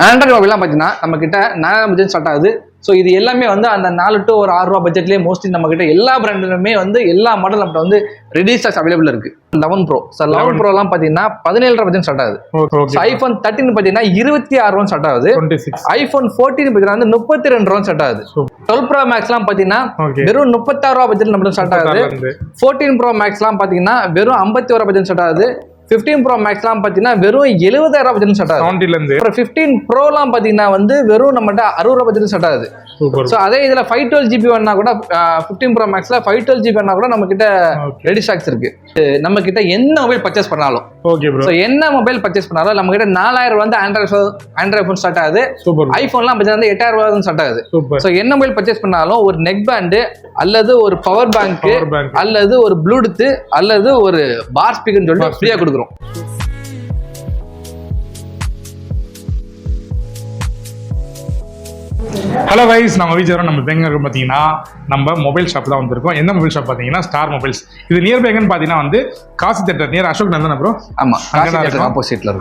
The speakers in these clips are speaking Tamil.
ஆண்ட்ராய்டு மொபைல்லாம் பார்த்தீங்கன்னா நம்ம கிட்ட 4000 பட்ஜெட் ஸ்டார்ட் ஆகுது. ஸோ இது எல்லாமே வந்து அந்த 4 to ஒரு 6 ரூபா பட்ஜெட்லேயே மோஸ்ட்லி நம்ம கிட்ட எல்லா பிராண்டுமே வந்து எல்லா மாடல் நம்மகிட்ட வந்து ரெடி ஸ்டாக்ஸ் அவைலபிள் இருக்கு. 11 ப்ரோ சார் 11 ப்ரோலாம் பார்த்தீங்கன்னா 17 பட்ஜெட் ஸ்டார்ட் ஆகுது. ஐஃபோன் 13 பார்த்தீங்கன்னா 26 ரூபா ஸ்டார்ட் ஆகுது. ஐஃபோன் 14 பார்த்தீங்கன்னா வந்து 32 ரூபா ஸ்டார்ட் ஆகுது. 12 ப்ரோ மேக்ஸ்லாம் பார்த்தீங்கன்னா வெறும் 36 ரூபா பட்ஜெட் நம்ம ஸ்டார்ட் ஆகுது. 14 ப்ரோ மேக்ஸ்லாம் பார்த்தீங்கன்னா வெறும் 51 பட்ஜெட் ஸ்டார்ட் ஆகுது. 15 ப்ரோ மேக்ஸ்லாம் பார்த்தீங்கன்னா வெறும் 70,000 பட்ஜெட் ஸ்டார்ட் ஆகுது. அப்புறம் 15 ப்ரோலாம் பார்த்தீங்கன்னா வந்து வெறும் நம்மகிட்ட 60 ரூபா பட்ஜெட் ஸ்டார்ட் ஆகுது. ஸோ அதே இதில் 512 GB வேணா கூட 15 ப்ரோ மேக்ஸில் 512 GB வேணா கூட நம்ம கிட்ட ரெடி ஸ்டாக்ஸ் இருக்கு. நம்ம கிட்ட என்ன மொபைல் பர்ச்சேஸ் பண்ணாலும் ஸோ என்ன மொபைல் பர்ச்சேஸ் பண்ணாலும் நம்ம கிட்ட 4000 வந்து ஆண்ட்ராய்டு ஃபோன் ஸ்டார்ட் ஆகுது. ஐஃபோன்லாம் வந்து 8000 ரூபா ஸ்டார்ட் ஆகுது. ஸோ என்ன மொபைல் பர்ச்சேஸ் பண்ணாலும் ஒரு நெக் பேண்டு அல்லது ஒரு பவர் பேங்க் அல்லது ஒரு ப்ளூடூத் அல்லது ஒரு பார் ஸ்பீக்கர்னு சொல்லிட்டு ஃப்ரீயாக கொடுக்குறோம். ஹலோ கைஸ், நம்ம வீச்சரம் நம்ம எங்க இருக்கோம் பார்த்தீங்கன்னா நம்ம மொபைல் ஷாப் தான் வந்திருக்கோம். எந்த மொபைல் ஷாப் பார்த்தீங்கன்னா ஸ்டார் மொபைல்ஸ். இது நியர் பைங்கன்னு பார்த்தீங்கன்னா வந்து Kasi theatre near Ashok Nandan bro. ஆமா,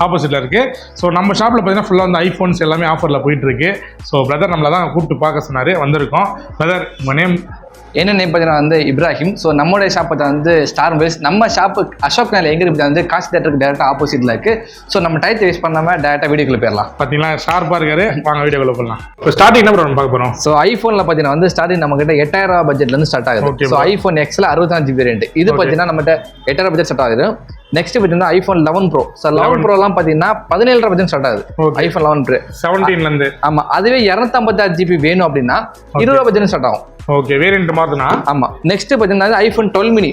ஆப்போசிட்ல இருக்கு. ஸோ நம்ம ஷாப்ல பார்த்தீங்கன்னா ஃபுல்லாக வந்து ஐஃபோன்ஸ் எல்லாமே ஆஃபர்ல போயிட்டு இருக்கு. ஸோ பிரதர் நம்மள தான் கூப்பிட்டு பார்க்க சொன்னாரு, வந்திருக்கோம். பிரதர் உங்க நேம்? என்ன நேம் பார்த்தீங்கன்னா வந்து இப்ராஹிம். ஸோ நம்மளுடைய ஷாப் வந்து ஸ்டார் மொபைல்ஸ். நம்ம ஷாப்பு அசோக் நகர் எங்கே இருக்குது வந்து காசி தேட்டருக்கு டேரெக்டாக ஆப்போசிட்டில் இருக்குது. ஸோ நம்ம டைத்தை வேஸ்ட் பண்ணாமல் டேரெக்டாக வீடியோக்குள்ள போயிடலாம். பார்த்தீங்களா ஷார்ப்பாக இருக்காரு, வாங்க வீடியோக்குள்ள போகலாம். இப்போ ஸ்டார்டிங் என்ன ப்ரோ பார்க்க போகிறோம்? ஸோ ஐஃபோனில் பார்த்தீங்கன்னா வந்து ஸ்டார்டிங் நம்ம கிட்ட 8000 ரூபா பட்ஜெட்லேருந்து ஸ்டார்ட் ஆகுது. ஸோ ஐஃபோன் எக்ஸில் 64 GB வேரியன்ட். இது பார்த்தீங்கன்னா நம்மகிட்ட 8000 பட்ஜெட் ஸ்டார்ட் ஆகுது. நெக்ஸ்ட் பார்த்தீங்கன்னா ஐஃபோன் 11 ப்ரோ. ஸோ 11 ப்ரோலாம் பார்த்தீங்கன்னா 17 பட்ஜெட் ஸ்டார்ட் ஆகுது. ஐஃபோன் 11 ப்ரோ 17லேருந்து. ஆமாம், அதுவே 256 GB வேணும் அப்படின்னா 20 பட்ஜெட் ஸ்டார்ட் ஆகும். ஓகே, வேரியன்ட் மாறுதுனா. ஆமா. நெக்ஸ்ட் பார்த்தீங்கன்னா ஐஃபோன் 12 மினி.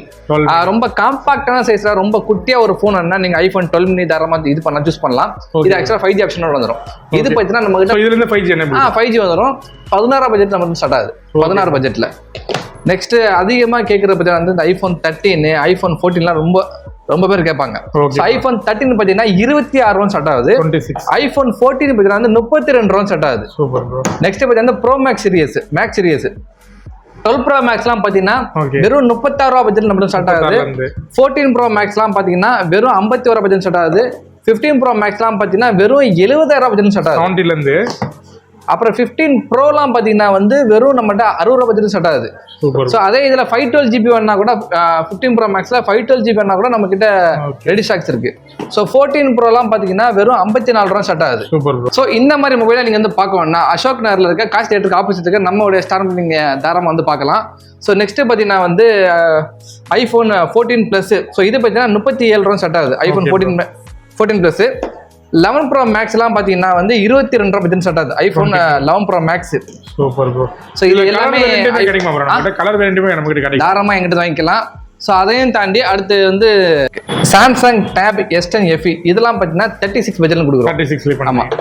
ரொம்ப காம்பாக்டான சைஸ்ல ரொம்ப குட்டியா ஒரு ஃபோன் என்ன நீங்க ஐஃபோன் 12 மினி தாராளமா இது பண்ண சூஸ் பண்ணலாம். இது ஆக்சுவலா 5G ஆப்ஷனோட வந்துரும். இது பார்த்தீங்கன்னா நம்ம கிட்ட இதுல இருந்து 5G என்ன? 5G வந்துரும். 16 பட்ஜெட் நமக்கு ஸ்டார்ட் ஆகுது. 16 பட்ஜெட்ல. நெக்ஸ்ட் அதிகமா கேட்குற பட்ஜெட் வந்து இந்த ஐஃபோன் 13 ஐஃபோன் 14லாம் ரொம்ப பேர் கேட்பாங்க. ஐஃபோன் 13 பார்த்தீங்கன்னா 26 ரூபா ஸ்டார்ட் ஆகுது. ஐஃபோன் 14 பார்த்தீங்கன்னா வந்து 32 ரூபா ஸ்டார்ட் ஆகுது. நெக்ஸ்ட் பார்த்தீங்கன்னா ப்ரோ மேக்ஸ் சீரியஸ் 12 ப்ரோ மேக்ஸ்லாம் பார்த்தீங்கன்னா வெறும் 36 ரூபா பட்ஜெட் நம்ம ஸ்டார்ட் ஆகுது. 14 ப்ரோ மேக்ஸ்லாம் பார்த்தீங்கன்னா வெறும் 51 பட்ஜெட் ஸ்டார்ட் ஆகுது. 15 ப்ரோ மேக்ஸ்லாம் பார்த்தீங்கன்னா வெறும் 70,000 பட்ஜெட் ஸ்டார்ட் ஆகுது. 70லேருந்து. அப்புறம் 15 ப்ரோலாம் பார்த்தீங்கன்னா வந்து வெறும் நம்மகிட்ட 60 ரூபா பட்ஜெட் ஸ்டார்ட் ஆகுது. ஸோ அதே இதில் 512 GB வேணா கூட 15 ப்ரோ மேக்ஸில் 512 GB வேணா கூட நம்ம கிட்ட ரெடி ஸ்டாக்ஸ் இருக்கு. ஸோ 14 ப்ரோலாம் பார்த்தீங்கன்னா வெறும் 54 ரூபா ஸ்டார்ட் ஆகுது. ஸோ இந்த மாதிரி மொபைலை நீங்கள் வந்து பார்க்க வேணா அசோக் நகரில் இருக்க காசி தேட்டருக்கு ஆப்போசிட் இருக்க நம்மளுடைய ஸ்டார் நீங்கள் தாராளமாக வந்து பார்க்கலாம். ஸோ நெக்ஸ்ட் பார்த்தீங்கன்னா வந்து ஐஃபோன் 14 ப்ளஸ். ஸோ இது பார்த்தீங்கன்னா 37 ரூபா ஸ்டார்ட் ஆகுது. IPhone 14 plus. 11 ப்ரோ மேக்ஸ்லாம் பார்த்தீங்கன்னா வந்து 22 ரூபா பட்ஜெட் ஸ்டார்ட் ஆகுது. IPhone 11 pro max. Super pro. So இது எல்லாமே கலர் வேரியண்ட்டுமே நமக்கு கிடைக்கும், தாராளமாக எங்கிட்ட வாங்கிக்கலாம். ஸோ அதையும் தாண்டி அடுத்து வந்து சாம்சங் டேப் S10 FE இதெல்லாம் பார்த்தீங்கன்னா 36 பட்ஜெட்ல கொடுக்குறோம். 36. ஆமாம்.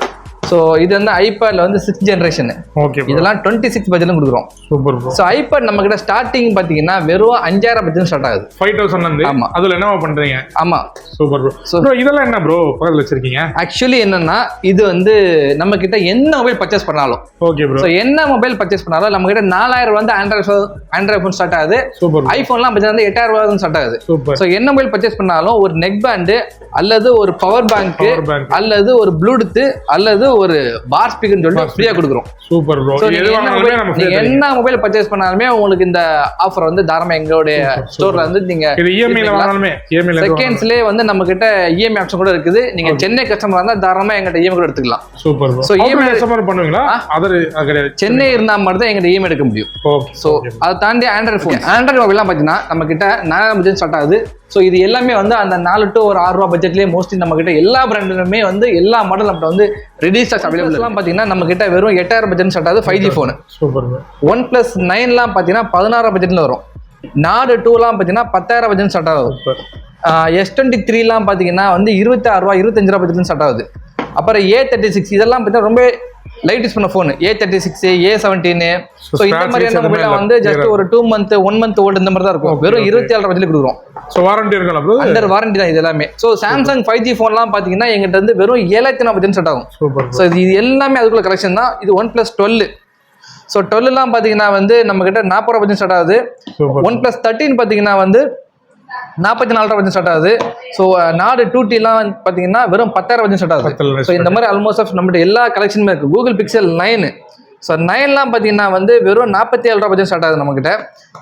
ஸோ இது வந்து ஐபேட்ல வந்து 6th ஜென்ரேஷன். ஓகே, இதெல்லாம் 26 பட்ஜெட்ல கொடுக்குறோம். சூப்பர். ஸோ ஐபேட் நம்ம கிட்ட ஸ்டார்டிங் பார்த்தீங்கன்னா வெறும் 5000 பட்ஜெட் ஸ்டார்ட் ஆகுது. 5000. ஆமா, அதுல என்ன பண்றீங்க? ஆமா, சூப்பர் ப்ரோ. ஸோ இதெல்லாம் என்ன ப்ரோ பக்கத்துல வச்சிருக்கீங்க? ஆக்சுவலி என்னன்னா இது வந்து நம்ம கிட்ட என்ன மொபைல் பர்ச்சேஸ் பண்ணாலும் ஓகே ப்ரோ. ஸோ என்ன மொபைல் பர்ச்சேஸ் பண்ணாலும் நம்ம கிட்ட 4000 வந்து ஆண்ட்ராய்டு ஃபோன் ஸ்டார்ட் ஆகுது. சூப்பர். ஐபோன்லாம் வந்து 8000 ரூபா ஸ்டார்ட் ஆகுது. சூப்பர். ஸோ என்ன மொபைல் பர்ச்சேஸ் பண்ணாலும் ஒரு நெக் பேண்டு அல்லது ஒரு பவர் பேங்க் அல்லது ஒரு ப்ளூடூத் அல்லது ஒரு பார் ஸ்பீக்கர்னு சொல்லிட்டு ஃப்ரீயா கொடுக்குறோம். Super bro. என்ன மொபைல் பர்ச்சேஸ் பண்ணாலுமே உங்களுக்கு இந்த ஆஃபர் வந்து தாராளமா எங்களுடைய ஸ்டோர்ல வந்து நீங்க இஎம்ஐல வாங்கலாமே. இஎம்ஐல செகண்ட்ஸ்லயே வந்து நம்ம கிட்ட இஎம்ஐ ஆப்ஷன் கூட இருக்குது. நீங்க சென்னை கஸ்டமரா இருந்தா தாராளமா எங்கிட்ட இஎம்ஐ கூட எடுத்துக்கலாம். Super bro. So EMI customer பண்ணுவீங்களா? கிடையாது, சென்னை இருந்தா மட்டும் தான் எங்கிட்ட இஎம்ஐ எடுக்க முடியும். சோ அதை தாண்டி ஆண்ட்ராய்டு மொபைல்லாம் பாத்தீங்கன்னா நம்ம கிட்ட 4000 பட்ஜெட் ஸ்டார்ட் ஆகுது. ஸோ இது எல்லாமே வந்து அந்த 4 to ஒரு 6 ரூபா பட்ஜெட்லேயே மோஸ்ட்லி நம்ம கிட்ட எல்லா பிராண்டுமே வந்து எல்லா மாடல் நம்மகிட்ட வந்து ரெடி ஸ்டாக்ஸ் அவைலபிள். பார்த்தீங்கன்னா நம்ம கிட்ட வெறும் 8000 பட்ஜெட் ஸ்டார்ட் ஆகுது. 5G phone. சூப்பர். OnePlus 9லாம் பார்த்தீங்கன்னா 16 பட்ஜெட்ல வரும். நாடு 2லாம் பார்த்தீங்கன்னா 10,000 பட்ஜெட் ஸ்டார்ட் ஆகுது. S23லாம் பார்த்தீங்கன்னா வந்து 26 ரூபா 25 ரூபா பட்ஜெட் ஸ்டார்ட் ஆகுது. அப்புறம் A36 இதெல்லாம் பார்த்தீங்கன்னா ரொம்ப லைட்டஸ்ட் பண்ண ஃபோன். A36 A17. ஸோ இந்த மாதிரியான மொபைல் வந்து ஜஸ்ட் ஒரு 2 month 1 month ஓல்டு இந்த மாதிரி தான் இருக்கும். வெறும் 27 பட்ஜெட்ல கொடுக்குறோம். ஸோ வாரண்டி இருக்கா ப்ரோ? அண்டர் வாரண்டி தான் இது எல்லாமே. ஸோ சாம்சங் 5G ஃபோன்லாம் பார்த்தீங்கன்னா எங்கிட்ட வந்து வெறும் 7400 பட்ஜெட் ஸ்டார்ட் ஆகும். ஸோ இது எல்லாமே அதுக்குள்ள கலெக்ஷன் தான். இது OnePlus 12. ஸோ 12லாம் பார்த்தீங்கன்னா வந்து நம்ம கிட்ட 40 ரூபா பட்ஜெட் ஸ்டார்ட் ஆகுது. OnePlus 13 பார்த்தீங்கன்னா வந்து 44,000 பட்ஜெட் ஸ்டார்ட் ஆகுது. ஸோ நாடு 2Tலாம் பார்த்தீங்கன்னா வெறும் 10,000 பட்ஜெட் ஸ்டார்ட் ஆகுது. 10,000 ஸோ இந்த மாதிரி ஆல்மோஸ்ட் ஆஃப் நம்மகிட்ட எல்லா கலெக்ஷனுமே இருக்குது. Google pixel 9. ஸோ 9லாம் பார்த்தீங்கன்னா வந்து வெறும் 47,000 பட்ஜெட் ஸ்டார்ட் ஆகுது நம்மகிட்ட.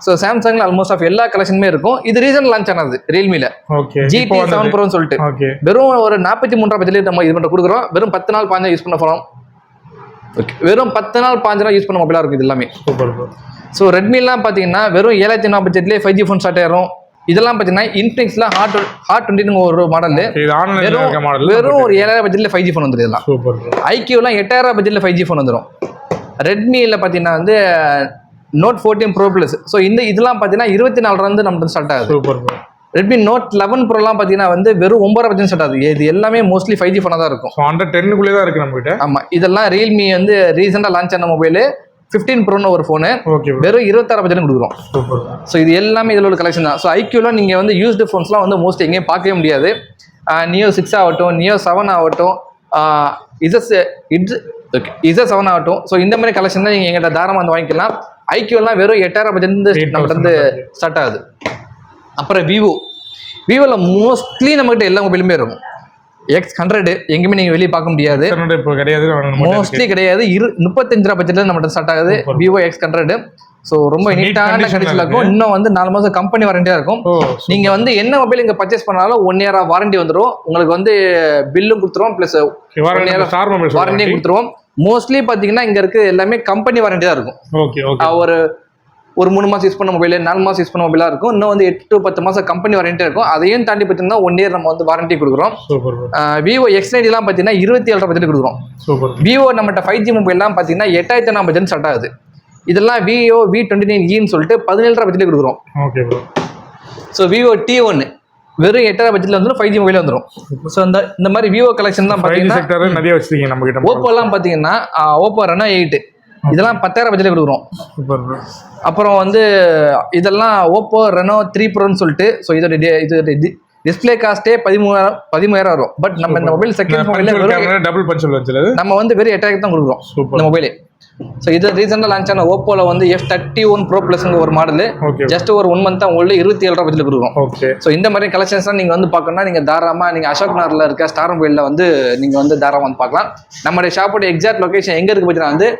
ஸோ சாம்சங்ல ஆல்மோஸ்ட் ஆஃப் எல்லா கலெக்ஷனுமே இருக்கும். இது ரீசன்ட் லான்ச் ஆனது ரியல்மில GT7 Proன்னு சொல்லிட்டு வெறும் ஒரு 43,000 பட்ஜெட்ல நம்ம இது பண்ண கொடுக்குறோம். வெறும் 10 நாள் 15 யூஸ் பண்ண போகிறோம். ஓகே, வெறும் 10 நாள் 15 நாள் யூஸ் பண்ண மொபைலாக இருக்குது இது எல்லாமே. ஸோ ரெட்மிலாம் பார்த்தீங்கன்னா வெறும் 7,500 பட்ஜெட்லேயே 5G ஃபோன் ஸ்டார்ட் ஆயிரும். இதெல்லாம் பார்த்தீங்கன்னா இன்ஃபினிக்ஸ்ல ஹாட் 20 ஒரு மாடல் வெறும் ஒரு 7,000 பட்ஜெட்ல 5G ஃபோன் வந்துடும். இதெல்லாம் ஐக்யூலாம் 8,000 பட்ஜெட்ல 5G ஃபோன் வந்துடும். ரெட்மியில் பார்த்தீங்கன்னா வந்து Note 14 Pro Plus. ஸோ இதெல்லாம் பார்த்தீங்கன்னா 24,000 நம்ம ஸ்டார்ட் ஆகுது. ரெட்மி Note 11 Proலாம் பார்த்தீங்கன்னா வந்து வெறும் 9,000 பட்ஜெட் ஸ்டார்ட் ஆகுது. இது எல்லாமே மோஸ்ட்லி 5G ஃபோனாக தான் இருக்கும். அண்டர் 10க்குள்ளே தான் இருக்கு நம்ம கிட்ட. ஆமாம், இதெல்லாம் ரியல்மி வந்து ரீசெண்டாக லான்ச் ஆன மொபைல் 15 Proன்னு ஒரு ஃபோனு வெறும் 26,000 பட்ஜெட் கொடுக்குறோம். ஸோ இது எல்லாமே இதில் உள்ள கலெக்ஷன் தான். ஸோ ஐக்யூலாம் நீங்கள் வந்து யூஸ்டு ஃபோன்ஸ்லாம் வந்து மோஸ்ட்லி எங்கேயும் பார்க்கவே முடியாது. Neo 6 ஆகட்டும், Neo 7 ஆகட்டும், இசஸ் 7 ஆகட்டும். ஸோ இந்த மாதிரி கலெக்ஷன் தான் நீங்கள் எங்கிட்ட தாராளமாக வந்து வாங்கிக்கலாம். ஐக்யூலாம் வெறும் 8,000 பட்ஜெட் நம்மகிட்ட வந்து ஸ்டார்ட் ஆகுது. அப்புறம் விவோவில் மோஸ்ட்லி நம்மகிட்ட எல்லா மொபைலுமே இருக்கும். X100 எங்கேயுமே நீங்கள் வெளியே பார்க்க முடியாது, மோஸ்ட்லி கிடையாது. 35,000 பட்ஜெட்ல நம்மகிட்ட ஸ்டார்ட் ஆகுது Vivo X100. ஸோ ரொம்ப நீட்டான கண்டிஷனில் இருக்கும். இன்னும் வந்து 4 மாதம் கம்பெனி வாரண்டியாக இருக்கும். நீங்கள் வந்து என்ன மொபைல் இங்கே பர்ச்சேஸ் பண்ணாலும் 1 year வாரண்டி வந்துடும். உங்களுக்கு வந்து பில்லும் கொடுத்துருவோம், ப்ளஸ் வாரண்டியும் கொடுத்துருவோம். மோஸ்ட்லி பார்த்தீங்கன்னா இங்கே இருக்க எல்லாமே கம்பெனி வாரண்டி தான் இருக்கும். ஒரு 3 மாதம் யூஸ் பண்ண மொபைல், 4 மாதம் யூஸ் பண்ண மொபைலாக இருக்கும். இன்னும் வந்து 8 to 10 மாதம் கம்பெனி வாரண்டியாக இருக்கும். அதையும் தாண்டி பார்த்தீங்கன்னா 1 year நம்ம வந்து வாரண்டி கொடுக்குறோம். Vivo X90 பார்த்தீங்கன்னா 27,000 பட்ஜெட் கொடுக்குறோம். Vivo நம்மகிட்ட 5G மொபைல்லாம் பார்த்தீங்கன்னா 8,500 பட்ஜெட் ஸ்டார்ட் ஆகுது. இதெல்லாம் Vivo V29eன்னு சொல்லிட்டு 17,000 பட்ஜெட் கொடுக்குறோம். ஸோ Vivo T1 வெறும் 8,000 பட்ஜெட்ல வந்துடும், 5G மொபைல் வந்துடும். ஸோ இந்த மாதிரி Vivo கலெக்ஷன் தான் பார்த்தீங்கன்னா நிறைய வச்சிருக்கீங்க நம்ம கிட்ட. ஓப்போலாம் பார்த்தீங்கன்னா Oppo Reno 8 இதெல்லாம் 10,000 பட்ஜெட்ல கொடுக்குறோம். அப்புறம் வந்து இதெல்லாம் Oppo Reno 3 Proன்னு சொல்லிட்டு. ஸோ இதோட டிஸ்பிளே காஸ்டே 13,000 வரும். பட் நம்ம இந்த mobile second mobile double punch நம்ம வந்து வெறும் 8,000 தான் கொடுக்குறோம் இந்த மொபைலே. ஸோ இது ரீசெண்டாக லான்ச் ஆன ஓப்போல வந்து F31 Pro Plusங்க ஒரு மாடல் ஜஸ்ட் ஒரு 1 month தான் உங்களுக்கு 27,000 பட்ஜெட்ல கொடுக்குறோம். ஸோ இந்த மாதிரி கலெக்ஷன்ஸ்லாம் நீங்கள் வந்து பார்க்கணும்னா நீங்கள் தாராளமாக நீங்கள் அசோக் நகரில் இருக்க ஸ்டார் மொபைலில் வந்து நீங்கள் வந்து தாராளமாக வந்து பார்க்கலாம். நம்மளுடைய ஷாப்போட எக்ஸாக்ட் லொகேஷன் எங்கே இருக்குது பார்த்தீங்கன்னா வந்து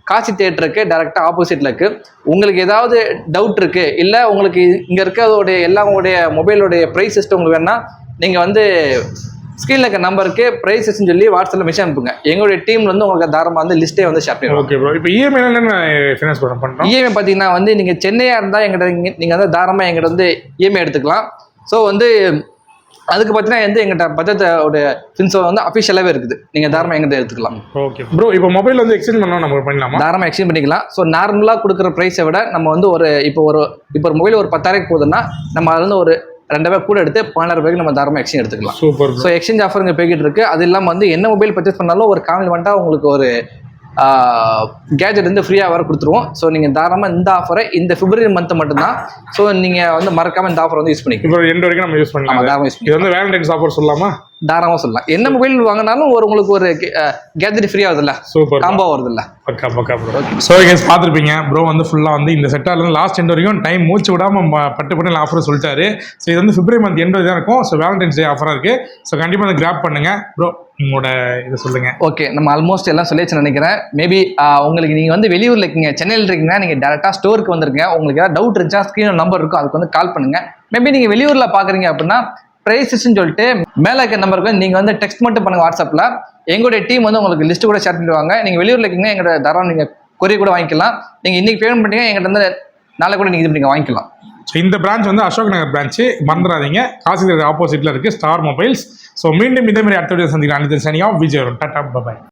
காசி தியேட்டருக்கு டேரெக்டாக ஆப்போசிட்டில் இருக்குது. உங்களுக்கு ஏதாவது டவுட் இருக்குது, இல்லை உங்களுக்கு இங்கே இருக்கிறதோடைய எல்லாவோடைய மொபைலோடைய ப்ரைஸ் சிஸ்டம் உங்களுக்கு வேணா நீங்கள் வந்து ஸ்க்ரீனில் இருக்க நம்பருக்கு ப்ரைஸஸ்ன்னு சொல்லி வாட்ஸ்அப்பில் மெசேஜ் அனுப்புங்க. எங்களுடைய டீம் வந்து உங்களுக்கு தாராளமாக வந்து லிஸ்ட்டே வந்து ஷேர் பண்ணுவோம். Okay bro. இப்போ இஎம்ஐ ஃபினான்ஸ் பண்ணுறோம். இஎம்ஐ பார்த்தீங்கன்னா வந்து நீங்கள் சென்னையாக இருந்தால் எங்கிட்ட நீங்கள் வந்து தாராளமாக எங்கிட்ட வந்து இஎம்ஐ எடுத்துக்கலாம். ஸோ வந்து அதுக்கு பார்த்தீங்கன்னா வந்து எங்கிட்ட பட்ஜெட்டோட ஃபின்ஸோ வந்து அஃபிஷியலாகவே இருக்குது. நீங்கள் தாராளமாக எங்கிட்ட எடுத்துக்கலாம். Okay bro. இப்போ மொபைல் வந்து எக்ஸ்சேஞ்ச் பண்ணலாம், நம்ம பண்ணலாமா? தாராளமாக எக்ஸ்சேஞ்ச் பண்ணிக்கலாம். ஸோ நார்மலாக கொடுக்குற ப்ரைஸை விட நம்ம வந்து இப்போ ஒரு மொபைல் ஒரு 10,000 போகுதுன்னா நம்ம அதில் வந்து ஒரு 2,000 கூட எடுத்து 12,000 நம்ம தாராளமாக எக்ஸ்சேஞ்ச் எடுத்துக்கலாம். சூப்பர். ஸோ எக்ஸ்சேஞ்ச் ஆஃபர் இங்கே போய்கிட்டு இருக்கு. அது இல்லாமல் வந்து என்ன மொபைல் பர்ச்சேஸ் பண்ணாலும் ஒரு காம்ப்ளிமெண்ட்டாக உங்களுக்கு ஒரு கேஜெட் வந்து ஃப்ரீயாக வர கொடுத்துருவோம். ஸோ நீங்கள் தாராளமாக இந்த ஆஃபரை இந்த February மந்த் மட்டும்தான். ஸோ நீங்கள் வந்து மறக்காமல் இந்த ஆஃபர் வந்து யூஸ் பண்ணிக்கலாம். இப்போ எண்ட் வரைக்கும் நம்ம யூஸ் பண்ணலாம். தாராளமாக யூஸ் இது வந்து வேலண்டைன்ஸ் ஆஃபர் சொல்லலாமா? தாராளமாக சொல்லலாம். என்ன மொபைல் வாங்கினாலும் உங்களுக்கு ஒரு கேஜெட் ஃப்ரீ ஆகுதுல்ல, சூப்பர் காம்போ வருதுல்ல. பக்கா ப்ரோ. ஸோ கேஸ் பார்த்துருப்பீங்க ப்ரோ வந்து ஃபுல்லாக வந்து இந்த செட்டாலேருந்து லாஸ்ட் எண்ட் வரைக்கும் டைம் மூச்சு விடாமல் பட்டு ஆஃபர் சொல்லிட்டாரு. ஸோ இது வந்து February மந்த் எண்ட் தான் இருக்கும். ஸோ வேலண்டைன்ஸ் டே ஆஃபராக இருக்குது. ஸோ கண்டிப்பாக அதை கிராப் பண்ணுங்க ப்ரோ. உங்களோட இதை சொல்லுங்க. ஓகே, நம்ம ஆல்மோஸ்ட் எல்லாம் சொல்லியாச்சு நினைக்கிறேன். மேபி உங்களுக்கு நீங்கள் வந்து வெளியூரில் இருக்கீங்க, சென்னையில் இருக்கீங்கன்னா நீங்கள் டேரெக்டாக ஸ்டோருக்கு வந்துருங்க. உங்களுக்கு ஏதாவது டவுட் இருந்துச்சா ஸ்க்ரீன் நம்பர் இருக்கும், அதுக்கு வந்து கால் பண்ணுங்க. மேபி நீங்கள் வெளியூரில் பார்க்குறீங்க அப்படின்னா ப்ரைஸஸ்ன்னு சொல்லிட்டு மேலே இருக்க நம்பருக்கு நீங்கள் வந்து டெக்ஸ்ட் மட்டும் பண்ணுங்கள் வாட்ஸ்அப்பில். எங்களுடைய டீம் வந்து உங்களுக்கு லிஸ்ட்டு கூட ஷேர் பண்ணிடுவாங்க. நீங்கள் வெளியூரில் இருக்கீங்க எங்களோட தாராளம் நீங்கள் கொரியர் கூட வாங்கிக்கலாம். நீங்கள் இன்றைக்கி பேமெண்ட் பண்ணிங்க எங்கிட்ட வந்து நாளை கூட நீங்கள் இது நீங்கள் வாங்கிக்கலாம். ஸோ இந்த பிரான்ச் வந்து அசோக் நகர் பிரான்ச்சு, மறந்துடாதீங்க. காசி தியேட்டர் ஆப்போசிட்டில் இருக்குது ஸ்டார் மொபைல்ஸ். ஸோ மீண்டும் இதே மாதிரி அடுத்த வீடியோ சந்திக்கலாம். அனிதன் சனியா விஜய். Tata bye.